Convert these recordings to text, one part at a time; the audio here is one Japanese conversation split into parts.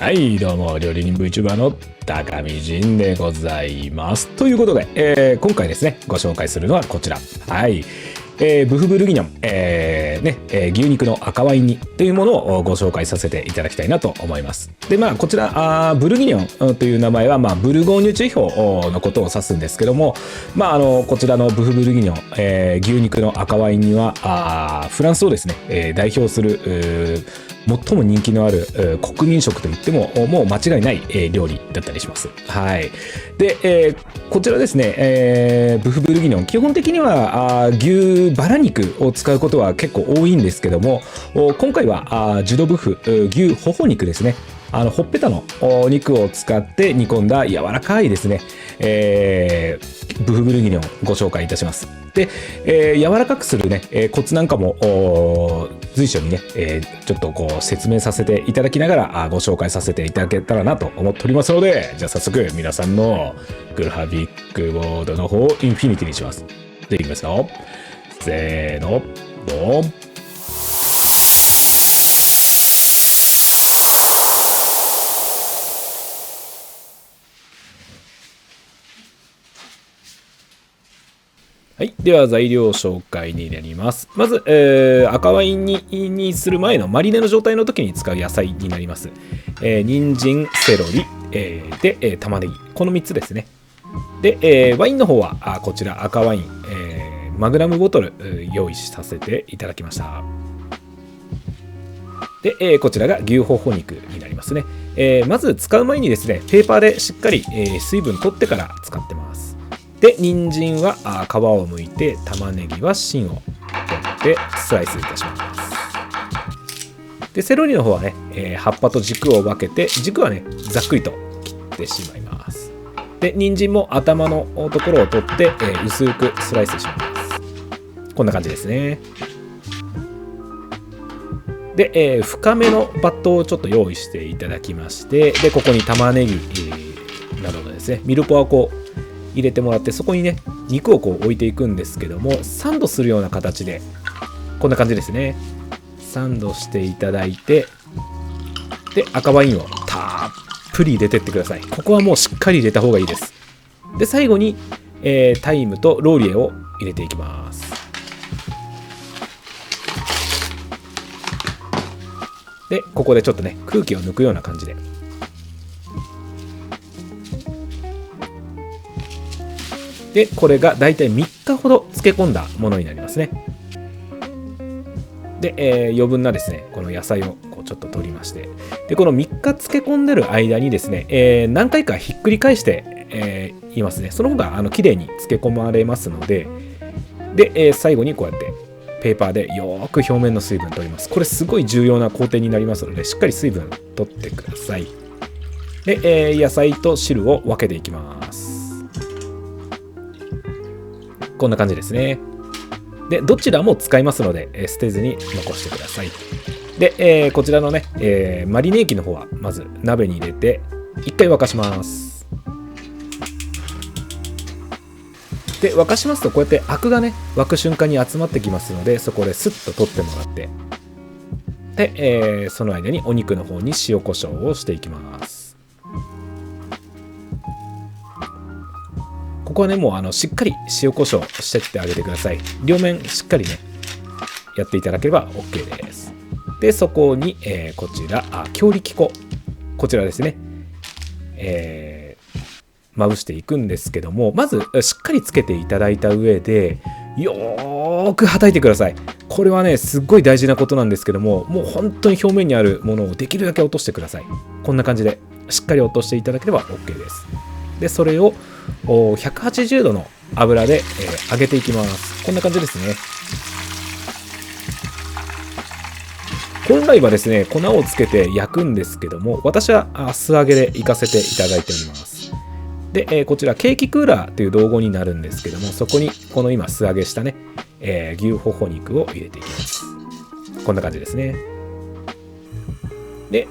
はい、どうも、料理人 VTuber の高見仁でございます。ということで、今回ですね、ご紹介するのはこちら。はい。ブフブルギニョン、牛肉の赤ワイン煮というものをご紹介させていただきたいなと思います。で、こちら、ブルギニョンという名前は、ブルゴーニュ地方のことを指すんですけども、こちらのブフブルギニョン、牛肉の赤ワイン煮は、フランスをですね、代表する、最も人気のある国民食といってももう間違いない料理だったりします。はい。で、こちらですね、ブフブルギニョン、基本的には牛バラ肉を使うことは結構多いんですけども、今回はジュドブフ、牛ほほ肉ですね。ほっぺたのお肉を使って煮込んだ柔らかいですね、ブフブルギニョンをご紹介いたします。で、柔らかくするね、コツなんかも随所にね、ちょっとこう説明させていただきながらご紹介させていただけたらなと思っておりますので、じゃあ早速皆さんのグルハビックボードの方をインフィニティにします。で、いきますよ。せーの、ボン。はい。では材料紹介になります。まず、赤ワインにする前のマリネの状態の時に使う野菜になります。人参、セロリ、で、玉ねぎ。この3つですね。で、ワインの方はこちら赤ワイン、マグナムボトル用意させていただきました。で、こちらが牛ほほ肉になりますね。まず使う前にですね、ペーパーでしっかり、水分取ってから使ってます。で、人参は皮を剥いて、玉ねぎは芯を取ってスライスいたします。で、セロリの方はね、葉っぱと軸を分けて、軸はね、ざっくりと切ってしまいます。で、人参も頭のところを取って、薄くスライスします。こんな感じですね。で、深めのバットをちょっと用意していただきまして、で、ここに玉ねぎ、などのですね、ミルポアをこう入れてもらって、そこにね、肉をこう置いていくんですけども、サンドするような形で、こんな感じですね。サンドしていただいて、で、赤ワインをたっぷり入れてってください。ここはもうしっかり入れた方がいいです。で、最後に、タイムとローリエを入れていきます。で、ここでちょっとね、空気を抜くような感じで。で、これがだいたい3日ほど漬け込んだものになりますね。で、余分なですね、この野菜をこうちょっと取りまして、で、この3日漬け込んでる間にですね、何回かひっくり返して、いますね。その方が綺麗に漬け込まれますので、で、最後にこうやってペーパーでよーく表面の水分取ります。これすごい重要な工程になりますので、しっかり水分取ってください。で、野菜と汁を分けていきます。こんな感じですね。で、どちらも使いますので、捨てずに残してください。で、こちらのね、マリネ液の方はまず鍋に入れて一回沸かします。で、沸かしますとこうやってアクがね、沸く瞬間に集まってきますので、そこでスッと取ってもらって、で、その間にお肉の方に塩コショウをしていきます。ここはね、もうしっかり塩コショウしてってあげてください。両面しっかりね、やっていただければ OK です。で、そこに、こちら、強力粉。こちらですね。まぶしていくんですけども、まずしっかりつけていただいた上で、よーくはたいてください。これはね、すっごい大事なことなんですけども、もう本当に表面にあるものをできるだけ落としてください。こんな感じで、しっかり落としていただければ OK です。で、それを180度の油で、揚げていきます。こんな感じですね。本来はですね、粉をつけて焼くんですけども、私は素揚げで行かせていただいております。で、こちらケーキクーラーという道具になるんですけども、そこにこの今素揚げしたね、牛ほほ肉を入れていきます。こんな感じですね。で、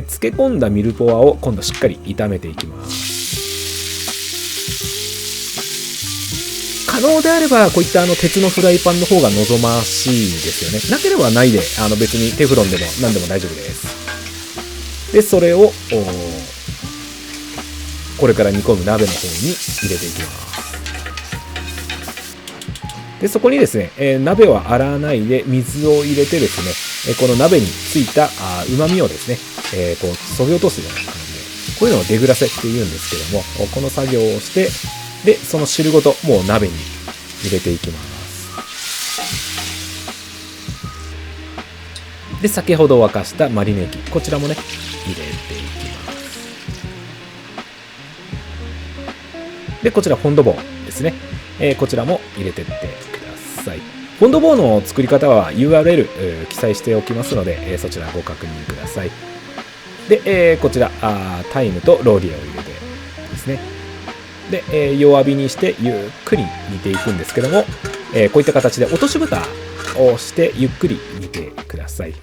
漬け込んだミルポアを今度しっかり炒めていきます。可能であればこういった鉄のフライパンの方が望ましいですよね。なければないで別にテフロンでも何でも大丈夫です。でそれをこれから煮込む鍋の方に入れていきます。でそこにですね、鍋は洗わないで水を入れてですね、この鍋についた旨味をですね、こうそぎ落とすような感じで、こういうのをデグラセっていうんですけども、この作業をして、でその汁ごともう鍋に入れていきます。で先ほど沸かしたマリネ液、こちらもね入れていきます。でこちらフォンドボーですね、こちらも入れてってください。フォンドボーの作り方は URL、記載しておきますので、そちらご確認ください。で、こちらタイムとローリエを入れてですね。で、弱火にしてゆっくり煮ていくんですけども、こういった形で落とし蓋をしてゆっくり煮てください。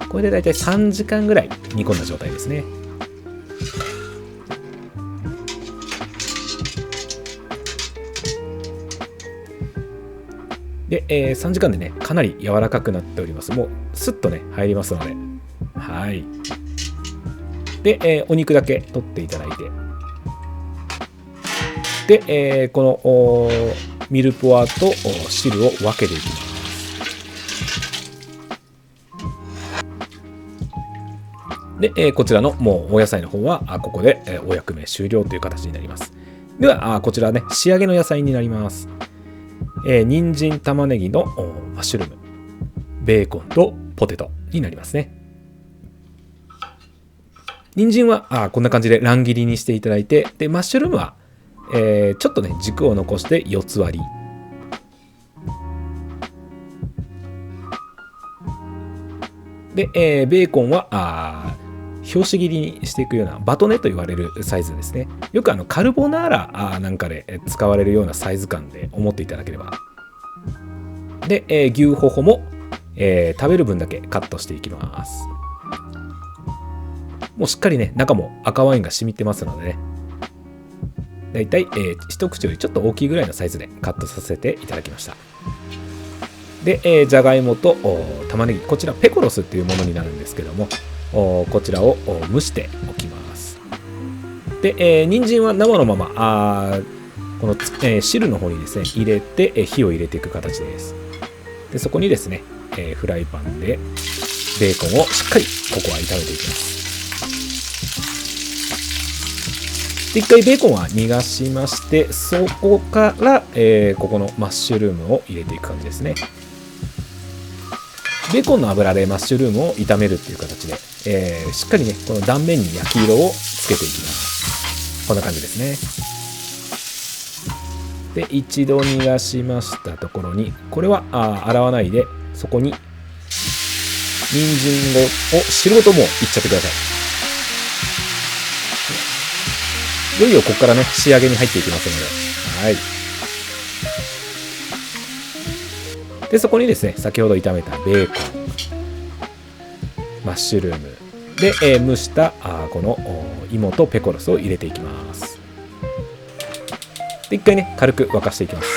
これでだいたい3時間ぐらい煮込んだ状態ですね。で、3時間でねかなり柔らかくなっております。もうスッとね入りますので、はい。で、お肉だけ取っていただいて、で、このミルポワと汁を分けていきます。で、こちらのもうお野菜の方はここでお役目終了という形になります。ではこちらね仕上げの野菜になります。人参玉ねぎのマッシュルーム、ベーコンとポテトになりますね。人参はこんな感じで乱切りにしていただいて、でマッシュルームは、ちょっとね軸を残して4つ割りで、ベーコンは拍子切りにしていくようなバトネと言われるサイズですね。よくカルボナーラなんかで使われるようなサイズ感で思っていただければ。で、牛ほほも、食べる分だけカットしていきます。もうしっかりね中も赤ワインが染みてますのでね、だいたい一口よりちょっと大きいぐらいのサイズでカットさせていただきました。で、じゃがいもと玉ねぎ、こちらペコロスっていうものになるんですけども、こちらを蒸しておきます。で、人参は生のままこの汁の方にですね入れて火を入れていく形です。でそこにですね、フライパンでベーコンをしっかりここは炒めていきます。で一回ベーコンは逃がしまして、そこから、ここのマッシュルームを入れていく感じですね。ベーコンの油でマッシュルームを炒めるっていう形で、しっかりねこの断面に焼き色をつけていきます。こんな感じですね。で一度逃がしましたところに、これは洗わないでそこに人参を汁ごともういっちゃってください。いよいよここからね仕上げに入っていきますので、はい。でそこにですね先ほど炒めたベーコン、マッシュルームで、蒸したこの芋とペコロスを入れていきます。で一回ね軽く沸かしていきます。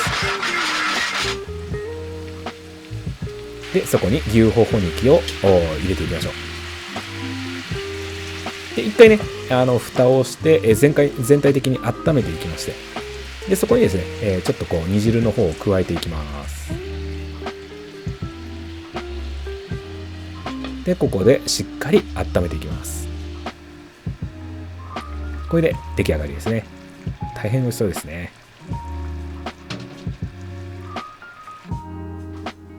でそこに牛ほほ肉を入れていきましょう。で一回ね蓋をして全体的に温めていきまして、でそこにですね、ちょっとこう煮汁の方を加えていきます。でここでしっかり温めていきます。これで出来上がりですね。大変美味しそうですね。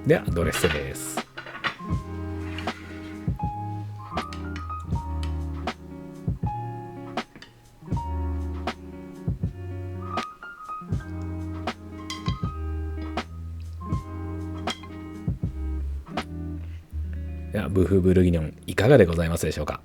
ではドレッセです。ではブフブルギニョンいかがでございますでしょうか。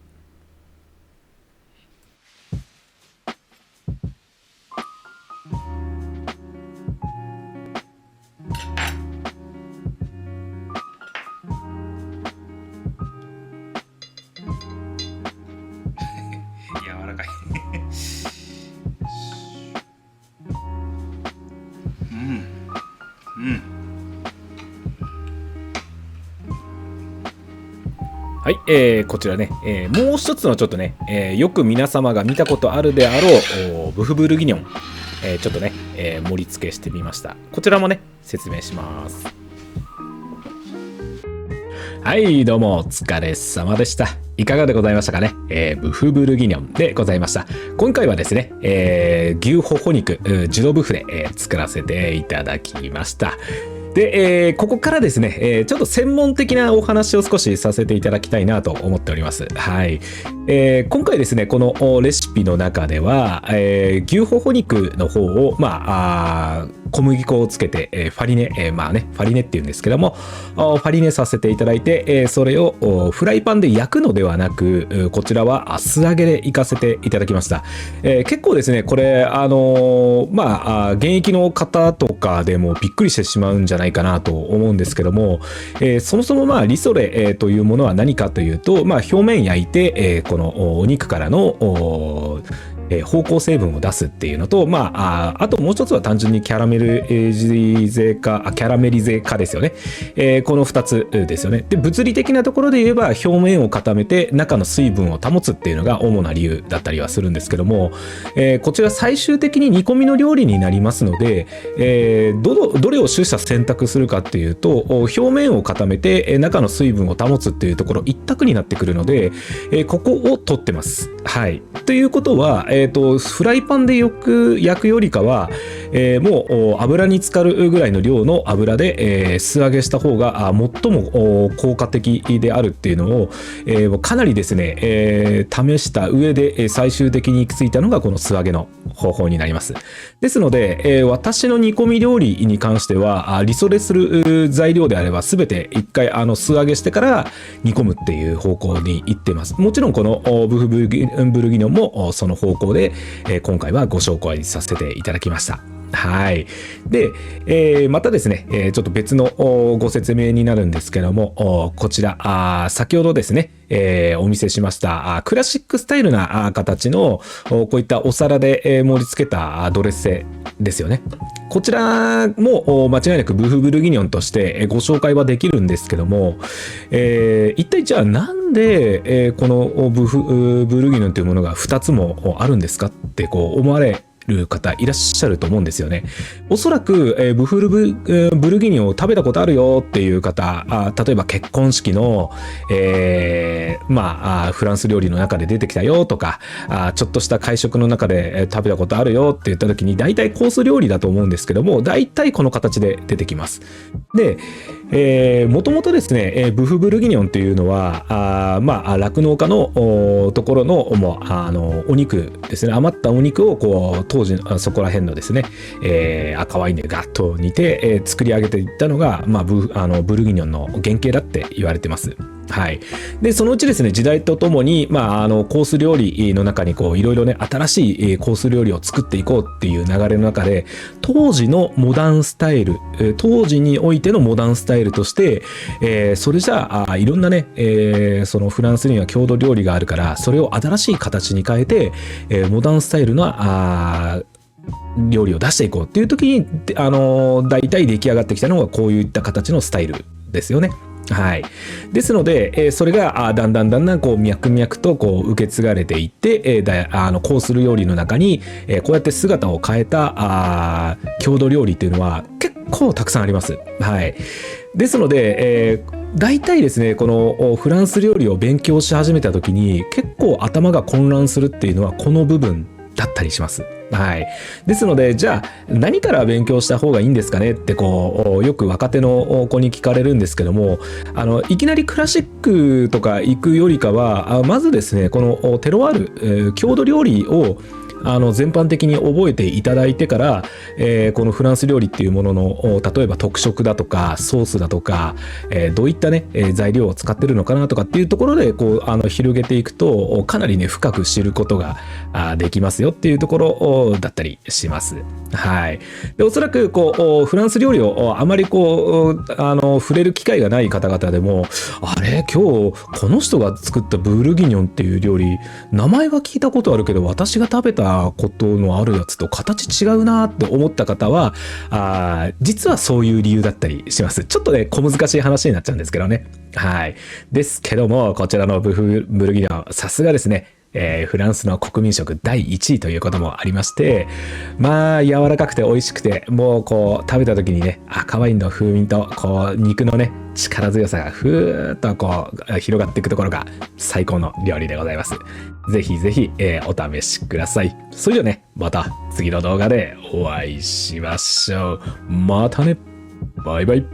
柔らかいははい、こちらね、もう一つのちょっとね、よく皆様が見たことあるであろうブフブルギニョン、ちょっとね、盛り付けしてみました。こちらもね、説明します。はい、どうもお疲れ様でした。いかがでございましたかね。ブフブルギニョンでございました。今回はですね、牛ほほ肉、ジュドブフで、作らせていただきました。で、ここからですね、ちょっと専門的なお話を少しさせていただきたいなと思っております。はい。今回ですね、このレシピの中では、牛ほほ肉の方を、小麦粉をつけて、ファリネ、ファリネっていうんですけども、ファリネさせていただいて、それをフライパンで焼くのではなく、こちらは素揚げでいかせていただきました。結構ですね、これ、現役の方とかでもびっくりしてしまうんじゃないかなと思うんですけども、そもそもリソレ、というものは何かというと、表面焼いて、このお肉からの芳香成分を出すっていうのと、あともう一つは単純にキャラメリゼ化ですよね。この2つですよね。で、物理的なところで言えば表面を固めて中の水分を保つっていうのが主な理由だったりはするんですけども、こちら最終的に煮込みの料理になりますので、どれを取捨選択するかっていうと、表面を固めて中の水分を保つっていうところ一択になってくるので、ここを取ってます。はい。ということは、フライパンで焼くよりかは、もう油に浸かるぐらいの量の油で、素揚げした方が最も効果的であるっていうのを、かなりですね、試した上で最終的に行き着いたのがこの素揚げの方法になります。ですので、私の煮込み料理に関してはリソレする材料であれば全て一回素揚げしてから煮込むっていう方向に行ってます。もちろんこのブフブルギニョンもその方向で、今回はご紹介させていただきました。はい。で、またですね、ちょっと別のご説明になるんですけども、こちら、先ほどですね、お見せしましたクラシックスタイルな形のこういったお皿で盛り付けたドレッセですよね。こちらも間違いなくブフブルギニョンとしてご紹介はできるんですけども、一体じゃあなんでこのブフブルギニョンというものが2つもあるんですかって思われる方いらっしゃると思うんですよね。おそらく、ブフブルギニョンを食べたことあるよっていう方、例えば結婚式の、フランス料理の中で出てきたよとか、ちょっとした会食の中で食べたことあるよって言った時に大体コース料理だと思うんですけども、大体この形で出てきます。で、もともとですね、ブフブルギニョンというのは酪農家のところのお肉ですね、余ったお肉を当時そこら辺のですね、赤ワインでガッと煮て、作り上げていったのが、ブルギニョンの原型だって言われてます。はい。で、そのうちですね、時代とともに、コース料理の中にいろいろね、新しいコース料理を作っていこうっていう流れの中で、当時のモダンスタイル、当時においてのモダンスタイルとして、それじゃあ、いろんなね、そのフランスには郷土料理があるから、それを新しい形に変えて、モダンスタイルの料理を出していこうっていう時に、大体出来上がってきたのがこういった形のスタイルですよね。はい。ですので、それがだんだん脈々と受け継がれていって、コース料理の中に、こうやって姿を変えた郷土料理っていうのは結構たくさんあります。はい。ですので、大体ですね、このフランス料理を勉強し始めた時に結構頭が混乱するっていうのはこの部分だったりします。はい。ですので、じゃあ何から勉強した方がいいんですかねってよく若手の子に聞かれるんですけども、いきなりクラシックとか行くよりかは、まずですね、このテロワール、郷土料理を全般的に覚えていただいてから、このフランス料理っていうものの例えば特色だとかソースだとか、どういったね材料を使ってるのかなとかっていうところで広げていくとかなりね深く知ることができますよっていうところだったりします。はい。でおそらくフランス料理をあまり触れる機会がない方々でも、あれ今日この人が作ったブルギニョンっていう料理名前は聞いたことあるけど私が食べたたことのあるやつと形違うなって思った方は、実はそういう理由だったりします。ちょっとね、小難しい話になっちゃうんですけどね。はい。ですけども、こちらのブフブルギニョン、さすがですね。フランスの国民食第1位ということもありまして、まあ柔らかくて美味しくて、もうこう食べた時にね、赤ワインの風味とこう肉のね力強さがふーっとこう広がっていくところが最高の料理でございます。ぜひぜひ、お試しください。それではね、また次の動画でお会いしましょう。またね。バイバイ。